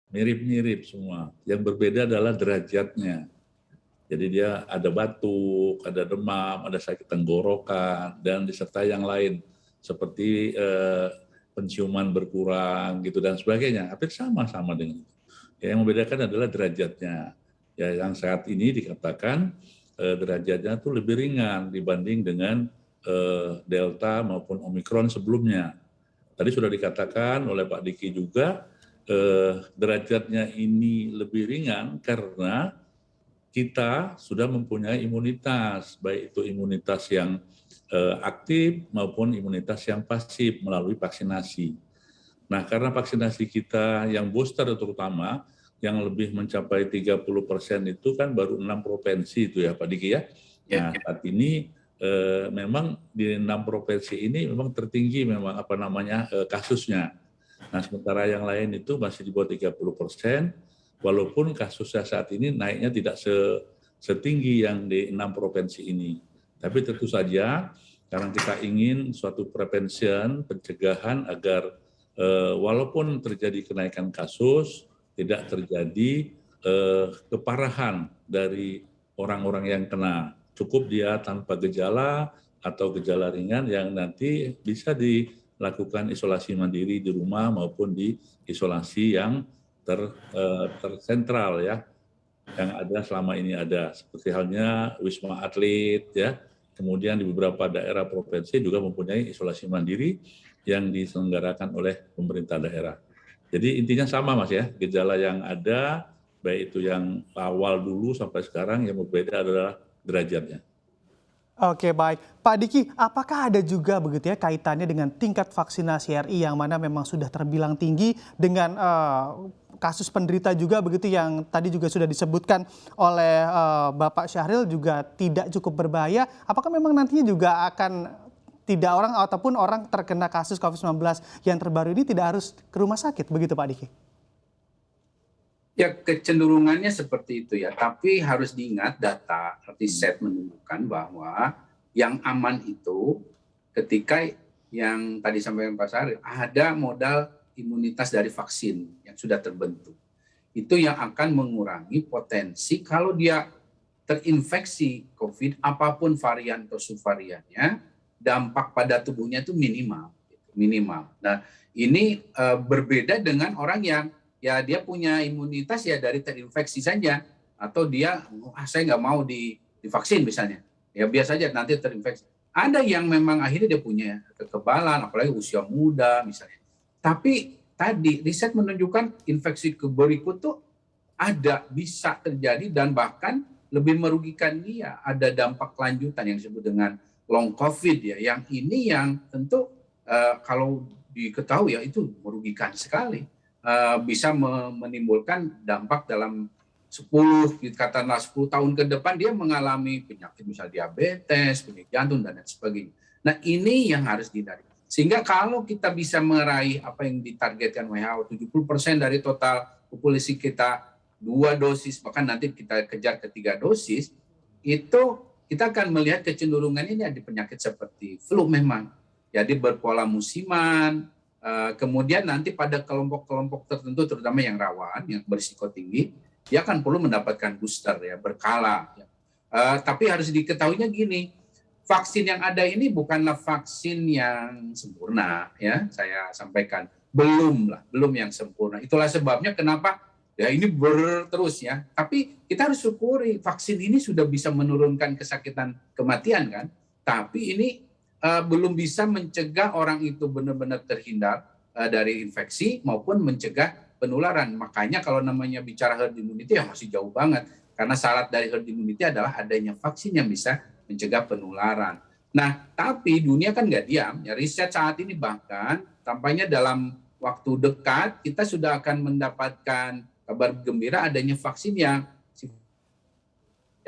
mirip-mirip semua. Yang berbeda adalah derajatnya. Jadi dia ada batuk, ada demam, ada sakit tenggorokan, dan disertai yang lain seperti penciuman berkurang gitu dan sebagainya. Hampir sama-sama dengan itu. Yang membedakan adalah derajatnya. Ya, yang saat ini dikatakan derajatnya itu lebih ringan dibanding dengan Delta maupun Omikron sebelumnya. Tadi sudah dikatakan oleh Pak Diki juga derajatnya ini lebih ringan karena kita sudah mempunyai imunitas, baik itu imunitas yang aktif maupun imunitas yang pasif melalui vaksinasi. Nah, karena vaksinasi kita yang booster terutama, yang lebih mencapai 30% itu kan baru 6 provinsi itu ya Pak Diki ya. Nah, saat ini memang di 6 provinsi ini memang tertinggi memang kasusnya. Nah, sementara yang lain itu masih di bawah 30%, walaupun kasusnya saat ini naiknya tidak setinggi yang di 6 provinsi ini. Tapi tentu saja karena kita ingin suatu prevention, pencegahan agar walaupun terjadi kenaikan kasus, tidak terjadi keparahan dari orang-orang yang kena. Cukup dia tanpa gejala atau gejala ringan yang nanti bisa dilakukan isolasi mandiri di rumah maupun di isolasi yang tersentral ya, yang ada selama ini ada, seperti halnya Wisma Atlet ya, kemudian di beberapa daerah provinsi juga mempunyai isolasi mandiri yang diselenggarakan oleh pemerintah daerah. Jadi intinya sama Mas ya, gejala yang ada baik itu yang awal dulu sampai sekarang, yang berbeda adalah derajatnya. Oke, baik. Pak Diki, apakah ada juga begitu ya kaitannya dengan tingkat vaksinasi RI yang mana memang sudah terbilang tinggi dengan kasus penderita juga begitu yang tadi juga sudah disebutkan oleh Bapak Syahril juga tidak cukup berbahaya. Apakah memang nantinya juga akan tidak orang ataupun orang terkena kasus COVID-19 yang terbaru ini tidak harus ke rumah sakit begitu Pak Diki? Ya, kecenderungannya seperti itu ya, tapi harus diingat data riset menunjukkan bahwa yang aman itu ketika yang tadi sampaikan Pak Syahril, ada modal imunitas dari vaksin yang sudah terbentuk. Itu yang akan mengurangi potensi kalau dia terinfeksi COVID, apapun varian atau subvariannya, dampak pada tubuhnya itu minimal. Nah, ini berbeda dengan orang yang ya dia punya imunitas ya dari terinfeksi saja, atau dia saya nggak mau divaksin misalnya, ya biasa aja nanti terinfeksi. Ada yang memang akhirnya dia punya kekebalan, apalagi usia muda misalnya. Tapi tadi riset menunjukkan infeksi berikut tuh ada, bisa terjadi dan bahkan lebih merugikan dia. Ada dampak lanjutan yang disebut dengan long COVID ya, yang ini yang tentu kalau diketahui ya itu merugikan sekali. Bisa menimbulkan dampak dalam 10 tahun ke depan dia mengalami penyakit misalnya diabetes, penyakit jantung dan lain sebagainya. Nah, ini yang harus dihindari. Sehingga kalau kita bisa meraih apa yang ditargetkan WHO 70% dari total populasi kita 2 dosis, bahkan nanti kita kejar ke 3 dosis, itu kita akan melihat kecenderungan ini ada penyakit seperti flu memang. Jadi berpola musiman. Kemudian nanti pada kelompok-kelompok tertentu terutama yang rawan, yang berisiko tinggi, dia akan perlu mendapatkan booster ya, berkala. Ya. Tapi harus diketahuinya gini, vaksin yang ada ini bukanlah vaksin yang sempurna ya, saya sampaikan. Belum yang sempurna. Itulah sebabnya kenapa ya ini terus ya. Tapi kita harus syukuri vaksin ini sudah bisa menurunkan kesakitan kematian kan. Tapi ini belum bisa mencegah orang itu benar-benar terhindar dari infeksi maupun mencegah penularan. Makanya kalau namanya bicara herd immunity ya masih jauh banget. Karena syarat dari herd immunity adalah adanya vaksin yang bisa mencegah penularan. Nah, tapi dunia kan nggak diam. Ya, riset saat ini bahkan tampaknya dalam waktu dekat kita sudah akan mendapatkan kabar gembira adanya vaksin yang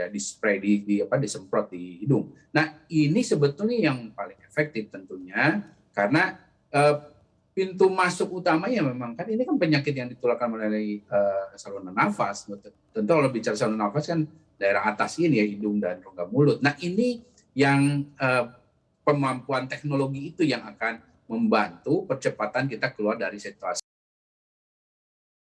ya di-spray, disemprot di hidung. Nah, ini sebetulnya yang paling efektif tentunya, karena pintu masuk utamanya memang kan ini kan penyakit yang ditularkan melalui saluran nafas. Tentu kalau bicara saluran nafas kan daerah atas ini ya, hidung dan rongga mulut. Nah, ini yang kemampuan teknologi itu yang akan membantu percepatan kita keluar dari situasi